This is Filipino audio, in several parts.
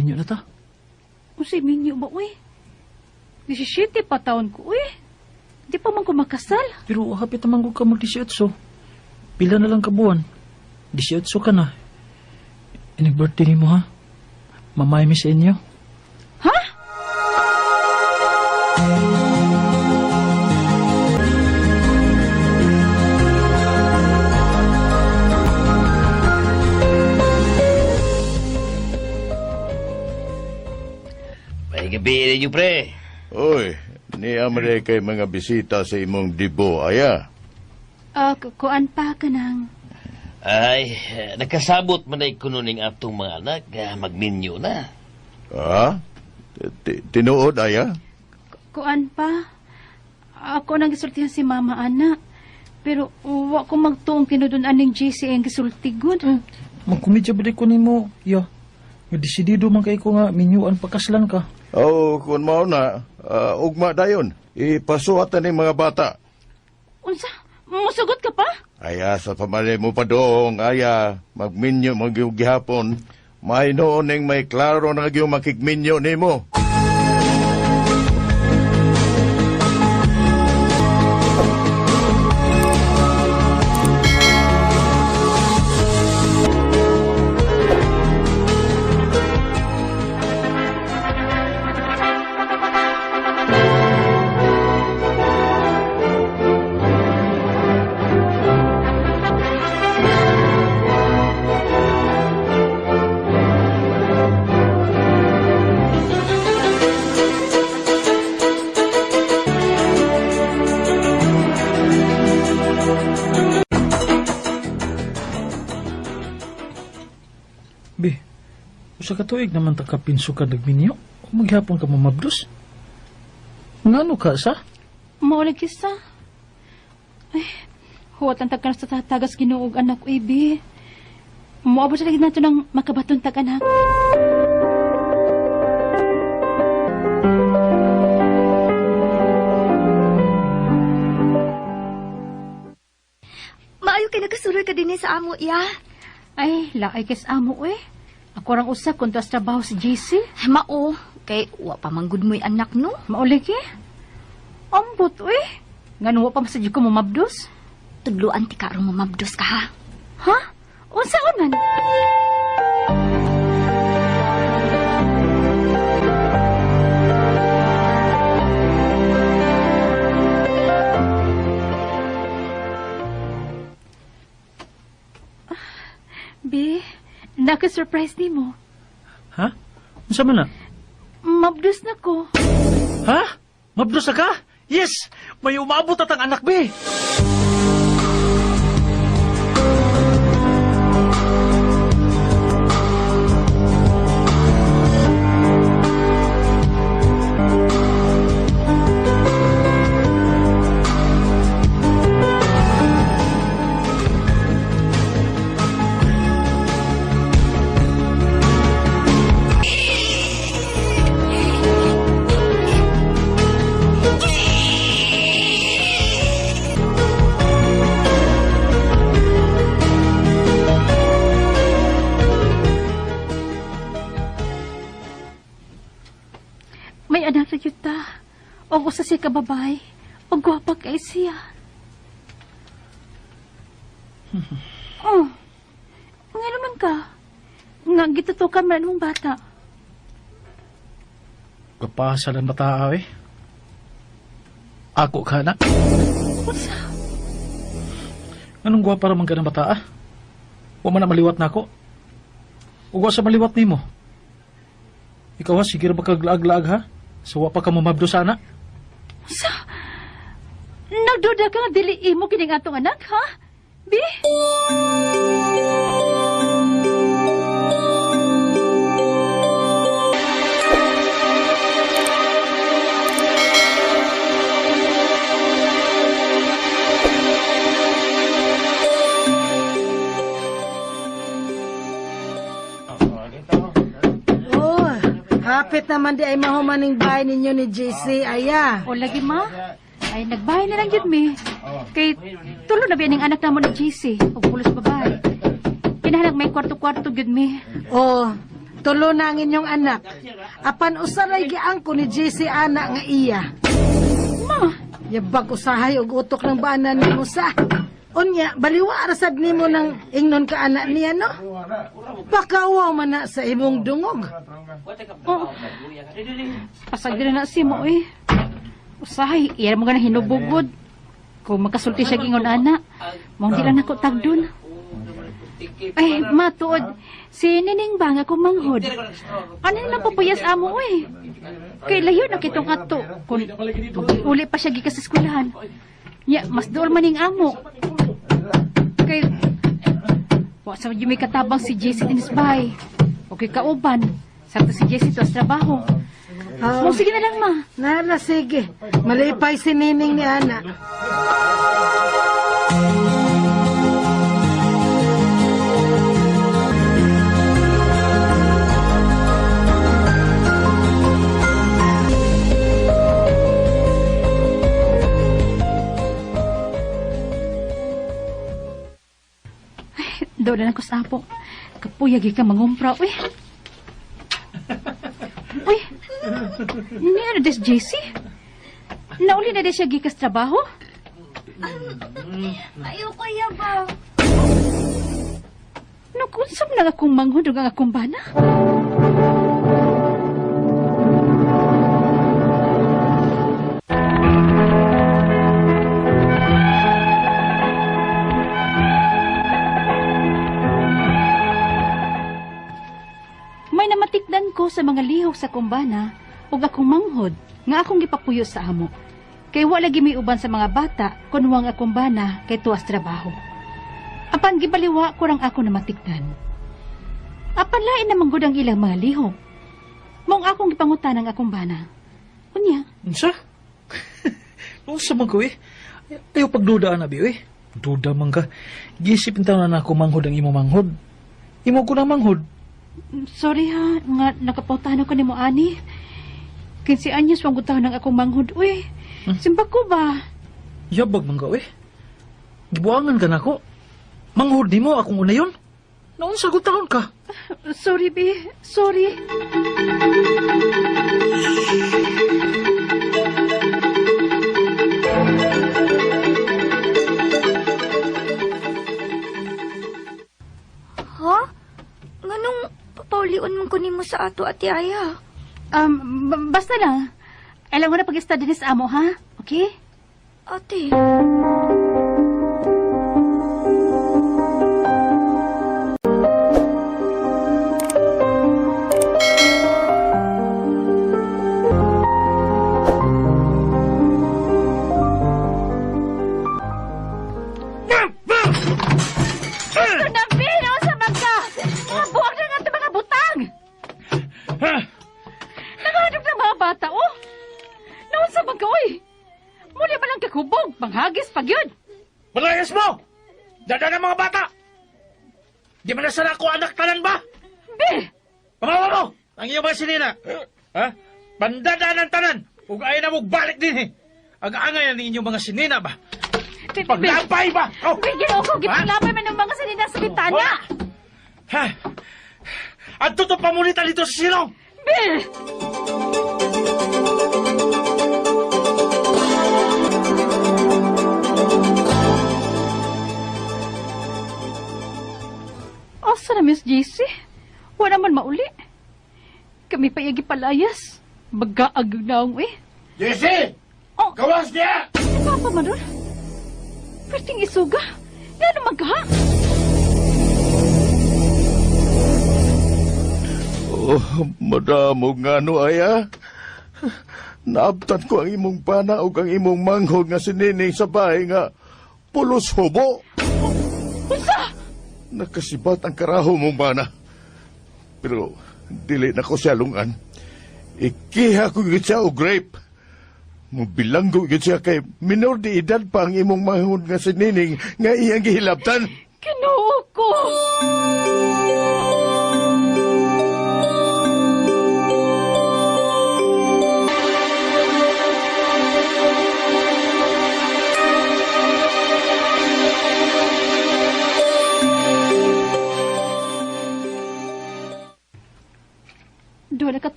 magminyo na ta. Kung si Minyo ba, uy? 17 pa taon ko, uy. Di pa man ko makasal. Pero hapit naman ko ka mag-18. Pila na lang ka buwan. 18 ka na. Ini-birthday ni mo, ha? Mamay mi sa inyo. Ha? May gabi ninyo, pre. Oy, ni amre kay mga bisita sa imong dibo, aya. Kuan pa ka nang. Ay, nakasabot man ay kununing atong mga anak, magminyo na. Ha? Tinuod, aya? Kuan pa. Ako nang gisultihan si mama, ana. Pero wa ko magtuong kinudunan ning JC ang gisultigod. Magkumidya ba ko ni mo, ya? Nga desidido man kay ko nga minyuan pakaslan ka. Oh, kung mao na, ugma dayon. Ipasuwatan ng mga bata. Unsa? Musugot ka pa? Aya, sa pamalay mo pa doong, aya, magminyo, magyugihapon. May noon may klaro na yung makikminyo ni mo. Be, usa ka tuig naman ta kapinso ka nagminyo. O maghapon ka mamabdos. Ngano ka sa? Maulig kisa. Ay, huwat ang tagkan sa tagas ginuog anak ko, ibi. Muabot sa lagi nato ng makabaton tag-anak. Maayo kay nagasuroy ka din sa amo, iya. Ay, laay kes amo, eh. Ako rang usa kung tuas trabaho si JC. Mao, kay wa pa manggod mo'y anak, no? Maulig eh. Ambot, eh. Ngano wa pa masadyo ko mamabdos? Tudluan ti karong mamabdos ka, ha? Ha? Unsa man? Be, naka-surprise ni mo. Ha? Unsa man na? Mabdos na ko. Ha? Mabdos na ka? Yes! May umabot at ang anak, be! May anak na yuta. O usa siya kababay. O gwapa kay siya. Oh, nga naman ka. Nga gitutukan man mong bata. Kapasa lang mataaw, eh. Ako ka na. Unsa? Anong gwapa raman ka ng bata, ah? Wa man na maliwat na ako. Uwa sa maliwat ni mo. Ikaw ha, sige ba kaglaag-laag ha? So wa pa ka mamabdo sana? Sa? Nagduda ka nga dili imo kining atong anak, ha? Bi? Hapit naman di ay mahumaning bahay ninyo ni JC, aya. O lagi ma? Ay, nagbahay na lang yun, mi. Kay, tulo na biyan ng anak naman ni JC. Pagpulos babae. Kinahanag may kwarto-kwarto yun, mi. Oh, tulo na ang inyong anak. Apan usaray giangko ni JC ana nga iya. Ma, Yabag usahay og utok ng bana nimo sa. Unya, baliwa rasad nimo ng ingnon ka anak niya, no? Pakawaw man na sa imong dungog. oh. Pasag din na si mo, eh. Usahay, iya mo ganang hinubugod. Kung magkasulti siya gingon ana, mong di lang ako tagdun. Ay, matuod, si Nining ba nga kung manghod? Ano naman papuyas amo, eh? Kay layo na kitong ato. Kung uli pa siya gikas sa eskwelahan. Ya, mas dool maning amo. Kay, wa sa may katabang si JC Tinisbay. Okay kauban. Sakto si JC to sa trabaho. Oh, Sige na lang, ma. nala, sige. Malipay si Nining ni Ana. Doon na ako sa apo. Kapuyagi ka mangumpra. Uy! Uy! Ni ano des JC? Nauli na des siya gikas trabaho? Ayoko yabang. Nakunsam na akong manghod ang akong bana. May namatikdan ko sa mga lihok sa kumbana ug akong manghod nga akong gipapuyo sa amo. Kay wala gi may uban sa mga bata kunwang akong bana kay tuwas trabaho. Apan gibaliwa ko rang ako namatikdan. Apan lain na manggod ang ilang mga lihok. Mong akong gipangutan ang akong bana. Unya, Unsa? Unsa man ko, eh? Ayaw pagdudaan na, bi, eh. Duda man ka. Gisipin tayo na ako manghod ang imo manghod. Imo ko na manghod. sorry ha, nga nakapautahan ako ni mo ani. 15 anyos wang gutahan ng akong manghod. Uy, simba ko ba? Yabag man ka, eh. Gibuangan ka na ko. Manghod ni mo akong unayon. Noon sagot taon ka. Sorry, be. Sorry. Ha? Nganong papaulion mong kunin mo sa ato, Ate Aya? Basta lang. Alam mo na pag-study ni sa amo, ha? Okay? Ate. Panghagis pag yun! Malayas mo! Dada ng mga bata! Di man na sana ako anak tanan ba? Be! Pamawa mo! Ang iyong mga sinina! Ha? Pandada ng tanan! Huwag ayaw na magbalik din eh! Ang-angay na inyong mga sinina ba? Paglampay ba? Oh! Bigyan ako! Gipaglapay man ng mga salina sa bitanya! Ha? At tuto pamunita dito sa silong! Be! Asa na, Miss JC? Wala man mauli. Kami pa yagi palayas. Magaag naong eh. JC! Oh, Gawas niya! ano pa man doon? Perting isuga. Yan ang magha. Oh, madamo nga no, Aya. Naabtan ko ang imong pana o ang imong manghod nga sinining sa bahay nga pulos hubo. Unsa? Nakasibat ang karaho mong bana. Pero dili na ko siya lungan. Ikiha ko yun siya o grape. Mubilanggo yun siya kay minor di edad pa ang imong manghod nga sinining nga iyang gihilabtan. Kinuo ko.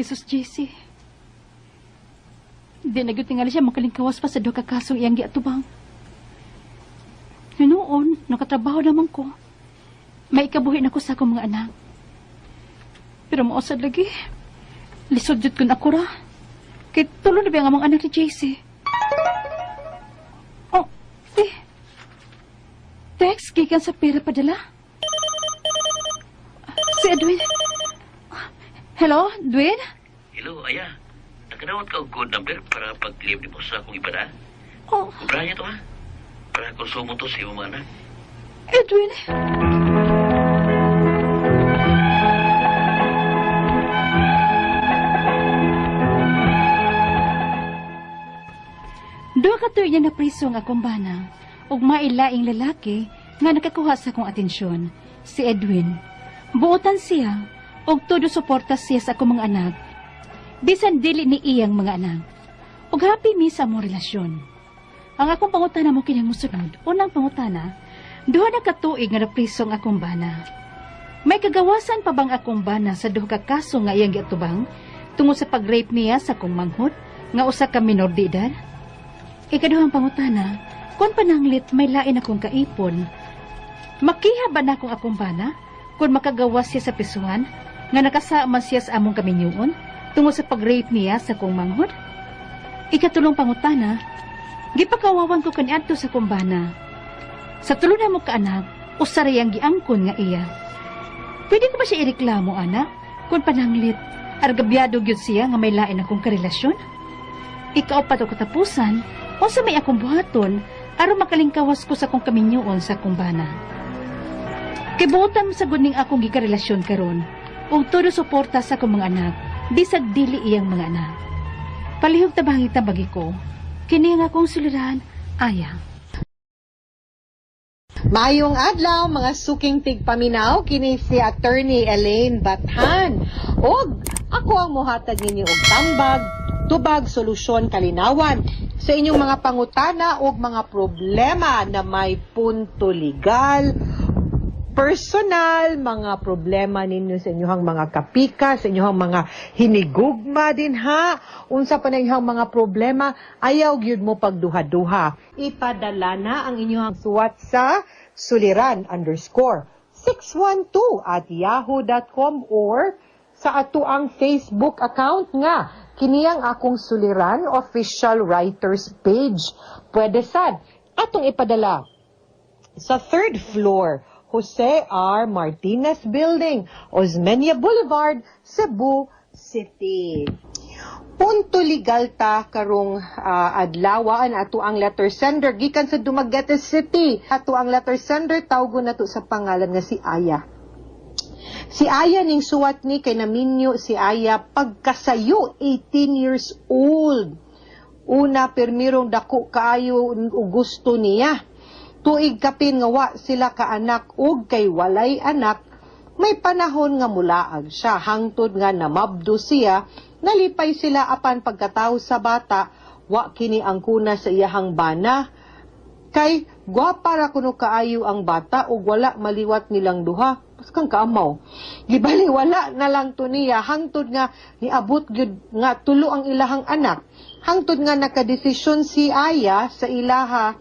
pesos, JC. Di na gyud tingali siya makalingkawas pa sa duha ka kasong iyang giatubang. Noon, nakatrabaho naman ko. May ikabuhi na ko sa akong mga anak. Pero mausad lagi. Lisod jud kun ako ra. Kay tulo na ba ang among anak ni JC? Oh, text gikan sa pera padala. Si Edwin. Hello, Edwin? Hello, Aya. Nakanawat ka og code number para pag-claim mo sa akong ibada. Oh, Kubra niya to, ha? Para konsumo to sa iyong mga anak. Edwin. Duha ka tuig na priso ang akong bana ug mailaing lalaki nga nakakuha sa akong atensyon, si Edwin. Buotan siya ug todo suporta siya sa akong mga anak. Bisan dili ni iyang mga anak. Ug happy mi sa among relasyon. Ang akong pangutana mo kining mosunod. Unang pangutana, duha na ka tuig nga napriso ang akong bana. May kagawasan pa bang akong bana sa duha ka kaso nga iyang giatubang tungod sa pag-rape niya sa akong manghod nga usa ka minor de edad? Ikaduhang pangutana, kung pananglit may lain akong kaipon, makiha ba na akong bana kung makagawas siya sa pisuhan nga nakasama siya sa among kaminyuon tungod sa pag-rape niya sa akong manghod? Ikatulong pangutana, gipakawawan ko kaniadto sa akong bana. Sa tulo na mo ka anak, usara yang giangkon nga iya. Pwede ko ba siya ireklamo, anak, kung pananglit argabyado gyud siya nga may lain akong karelasyon? Ikaw pa to katapusan, o sa may akong buhaton, aron makalingkawas ko sa akong kaminyoon sa akong bana. Kibuotan mo sa guning akong gikarelasyon karon, ug todo suporta sa akong mga anak, bisag dili iyang mga anak. Palihog tabangit-tabagi ko, kini nga akong suliran, Aya. Maayong adlaw mga suking tigpaminaw, kini si Attorney Elaine Bathan. Og ako ang mohatag ninyo og tambag, tubag, solusyon, kalinawan sa inyong mga pangutana o mga problema na may punto legal, personal, mga problema ninyo sa inyong mga kapika, sa inyong mga hinigugma din ha. Unsa pa na inyong mga problema, ayaw gyud mo pagduha-duha. Ipadala na ang inyong suwat sa suliran_612@yahoo.com or sa ato ang Facebook account nga kiniyang akong suliran official writers page. Pwede sad atong ipadala sa 3rd floor Jose R. Martinez Building, Osmeña Boulevard, Cebu City. Punto legal ta karong adlawaan ato ang letter sender gikan sa Dumaguete City. Ato ang letter sender tawgon nato sa pangalan nga si Aya. Si Aya ning suwat ni kay naminyo si Aya pagkasayo 18 years old. Una permirong dako kaayo ug gusto niya. Tuig kapin nga wa sila ka anak ug kay walay anak, may panahon nga mulaag siya hangtod nga namabdo siya, nalipay sila apan pagkatawo sa bata, wa kini ang kuna sa iyahang bana. Kay gwapa ra kuno kaayo ang bata ug wala maliwat nilang duha. Paskang kaamaw. Gibali wala na lang to niya hangtod nga niabot gyud nga tulo ang ilahang anak. Hangtod nga nakadesisyon si Aya sa ilaha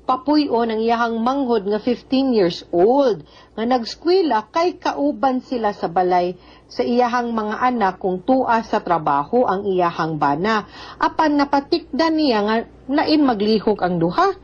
papuyon ang iyahang manghod nga 15 years old nga nagskwela kay kauban sila sa balay sa iyahang mga anak kung tua sa trabaho ang iyahang bana. Apan napatikdan niya nga lain maglihok ang duha.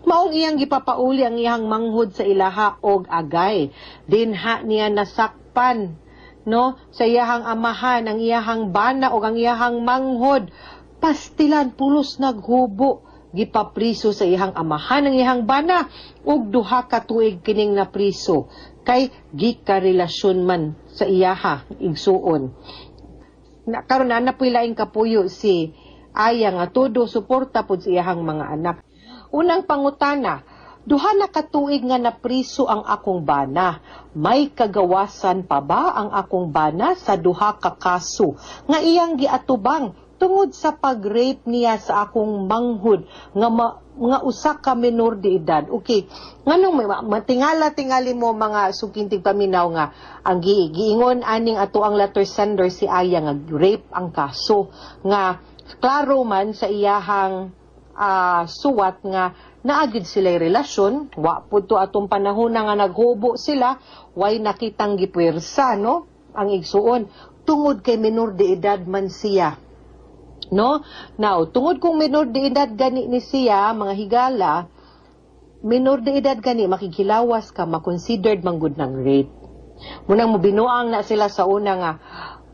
Maong iyang gipapauli ang iyahang manghod sa ilaha og agay. Dinha niya nasakpan no sa iyahang amahan ang iyahang bana og ang iyahang manghod. Pastilan pulos naghubo. Gipapriso sa iyang amahan ang iyang bana ug duha ka tuig kining napriso kay gikarelasyon man sa iyaha igsuon. Karon na poy laing kapuyo si Aya nga todo suporta pud sa iyang mga anak. Unang pangutana, duha na ka tuig nga napriso ang akong bana. May kagawasan pa ba ang akong bana sa duha ka kaso nga iyang giatubang tungod sa pag-rape niya sa akong manghod nga usa ka minor de edad. Okay, nganong matingala-tingali mo mga sukintig paminaw nga ang giingon aning ato ang letter sender si Aya nga rape ang kaso, nga klaro man sa iyahang suwat nga naagid sila'y relasyon, wa po to atong panahon na nga naghubo sila, way nakitang gipwersa, no? Ang igsuon, tungod kay minor de edad man siya. No? Now, tungod kung minor de edad gani ni siya, mga higala, minor de edad gani, makikilawas ka, makonsidered manggod ng rape. Munang mubinuang na sila sa una nga,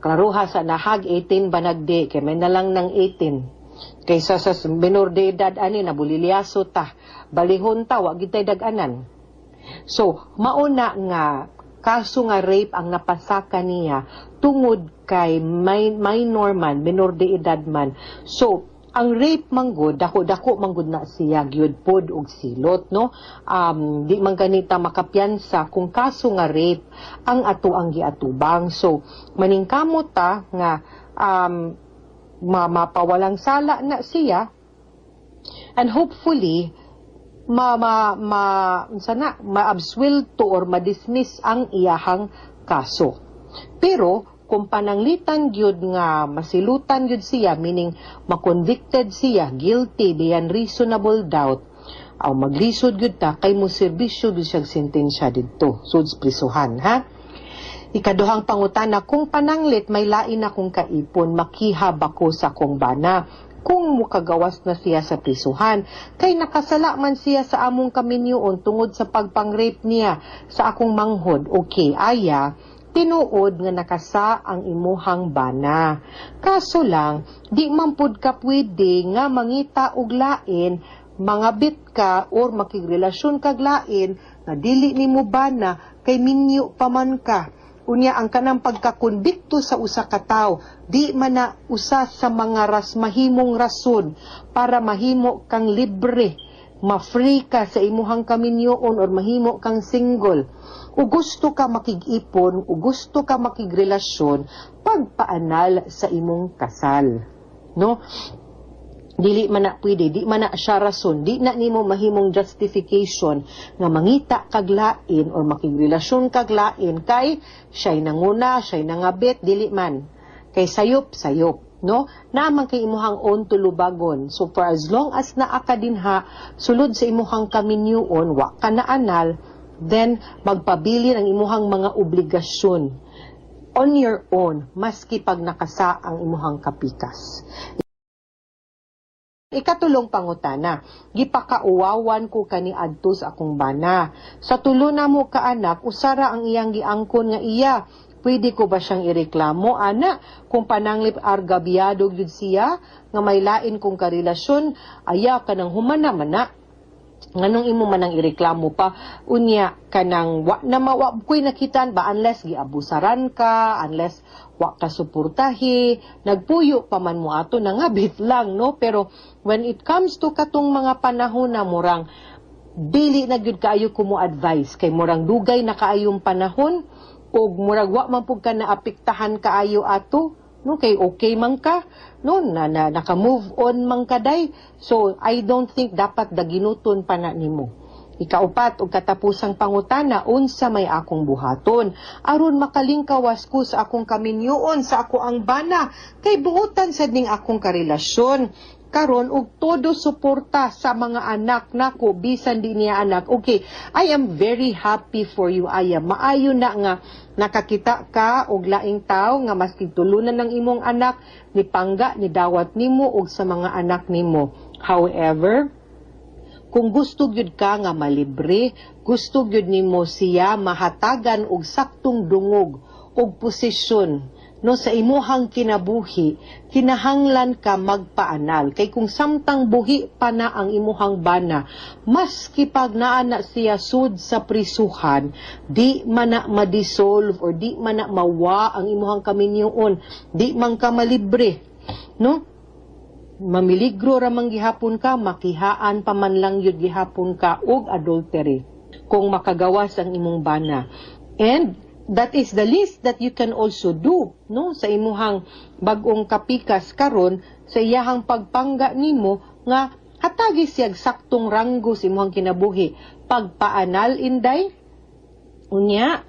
klaruha sa nahag 18 banagdi, kay may nalang ng 18. Kaysa sa minor de edad, nabulilyaso ta, balihon ta, wag gitay daganan. So, mauna nga, kaso nga rape ang napasaka niya tungod kay minor man, minor de edad man. So, ang rape manggod, dako manggod na siya, gyud pod og silot, no? Di man ganita makapiyansa kung kaso nga rape ang ato ang giatubang. So, maningkamot ta nga mapawalang sala na siya, and hopefully ma-absuelto or ma-dismiss ang iyahang kaso. Pero kung pananglitan gyud nga masilutan gyud siya, meaning ma-convicted siya, guilty beyond reasonable doubt, aw maglisod gyud ta kay mo serbisyo gyud siyang sentensya didto sud prisuhan, ha? Ikaduhang pangutana, kung pananglit may lain akong kaipon, makihab ako sa akong bana kung mukagawas na siya sa prisuhan. Kay nakasala man siya sa among kaminyoon tungod sa pagpang-rape niya sa akong manghod. Okay, Aya, tinuod nga nakasa ang imuhang bana. Kaso lang, di man pud ka pwede nga mangita og lain, mangabit ka or makigrelasyon kag lain nga dili nimo bana kay minyo pa man ka. Unya ang kanang pagkakonbikto sa usa ka tawo, di man na usa sa mga mahimong rason para mahimo kang libre, ma-free ka sa imuhang kaminyoon or mahimo kang single. O gusto ka makig-ipon, o gusto ka makigrelasyon, pagpaanal sa imong kasal. No? Dili man na pwede, di man na siya rason, di na nimo mahimong justification nga mangita kag lain or makigrelasyon kag lain kay siya'y nanguna, siya'y nangabit, dili man. Kay sayop, no? Naman kay imuhang own tulubagon. So for as long as naa ka dinha, sulod sa imuhang kaminyoon, wa ka na anal, then magpabili ang imuhang mga obligasyon on your own, maski pag nakasa ang imuhang kapikas. Ikatulong pangutana, gipakauwawan ko kani adto sa akong bana. Sa tulo na mo ka anak, usara ang iyang giangkon nga iya. Pwede ko ba siyang ireklamo, ana? Kung pananglip argabyado gyud siya, nga may lain kong karelasyon, aya ka nang humana mana. Nganong imo manang ireklamo pa, unya kanang wa ko'y nakitaan ba unless giabusaran ka, unless wa ka suportahi, nagpuyo pa man mo ato, nangabit lang, no? Pero when it comes to katong mga panahon na murang, dili na gyud kaayo ko mo advice, kay murang dugay na kaayong panahon, o murag wa man pug ka naapektahan kaayo ato, no? Kay okay man ka, no? Naka-move on man kaday. So, I don't think dapat daginuton pa na nimo. Ikaupat og katapusang pangutana, unsa may akong buhaton aron makalingkawas ko sa akong kaminyoon sa ako ang bana kay buotan sad ning akong karelasyon karon og todo suporta sa mga anak nako bisan di niya anak. Okay, I am very happy for you, Aya. Maayo na nga nakakita ka og laing tawo nga mas tulunan ng imong anak, ni pangga ni dawat nimo og sa mga anak nimo. However, kung gusto gyud ka nga malibre, gusto gyud nimo siya mahatagan og saktong dungog og posisyon no sa imuhang kinabuhi, kinahanglan ka magpaanal. Kay kung samtang buhi pa na ang imuhang bana, maski pag naa na siya sud sa prisuhan, di man na ma-dissolve or di man na mawa ang imuhang kaminyoon, di man ka malibre, no? Mamiligro ramang gihapon ka, makihaan pa man lang yun gihapon ka og adultery kung makagawas ang imong bana. And that is the least that you can also do, no, sa imuhang bag-ong kapikas karon sa iyahang pagpangga nimo nga hatagi siyag saktong ranggo sa imuhang kinabuhi. Pagpaanal inday unya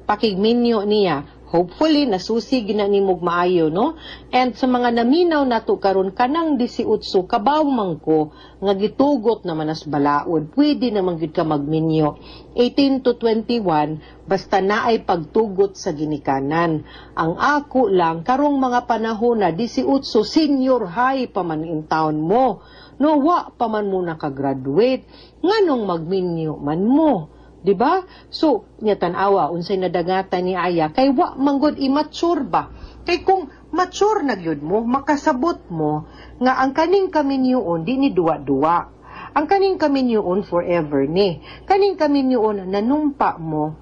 pakigminyo niya. Hopefully, nasusi gina nimog maayo, no? And sa mga naminaw nato karon kanang 18, kabaw man ko, nga gitugot naman as balaod, pwede naman gid ka magminyo. 18 to 21, basta naay pagtugot sa ginikanan. Ang ako lang, karong mga panahon na 18, senior high pa man in town mo. No, wa pa man mo nakagraduate. Nganong magminyo man mo? Diba? So, niya tanawa, unsay nadagatan ni Aya, kay wa manggod immature ba? Kay kung mature na gyud mo, makasabot mo, nga ang kaning kaminyoon, di ni duwa-duwa. Ang kaning kaminyoon forever ni. Kaning kaminyoon, nanumpa mo,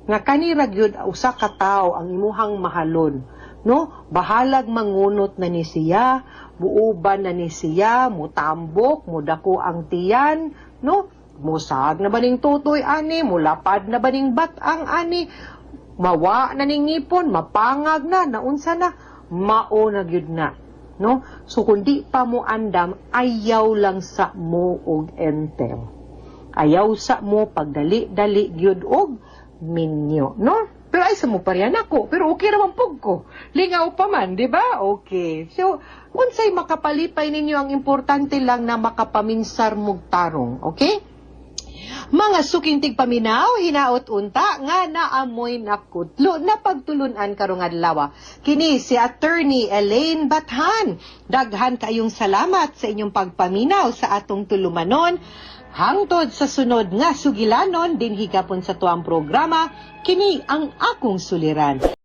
nga kanira gyud usa ka tawo ang imuhang mahalon. No? Bahalag mangunot na ni siya, buuban na ni siya, mutambok, mudako ang tiyan, no? Musag na baning tutoy ani, mulapad na baning batang ani, mawa na ning ngipon, mapangag na, naunsa na, mao na gyud na. No? So kundi pa mo andam, ayaw lang sa mo og entel. Ayaw sa mo pagdali-dali gyud og minyo, no? Pero ay sa mo pariyan ako, pero okay naman pug ko. Lingaw pa man, di ba? Okay. So, unsay makapalipay ninyo, ang importante lang na makapaminsar mog tarong, okay? Mga suking tigpaminaw, hinaot unta, nga naamoy nakutlo na pagtulunan karong adlaw. Kini si Attorney Elaine Bathan. Daghan kayong salamat sa inyong pagpaminaw sa atong tulumanon. Hangtod sa sunod nga sugilanon, din higapon sa tuang programa, kini ang akong suliran.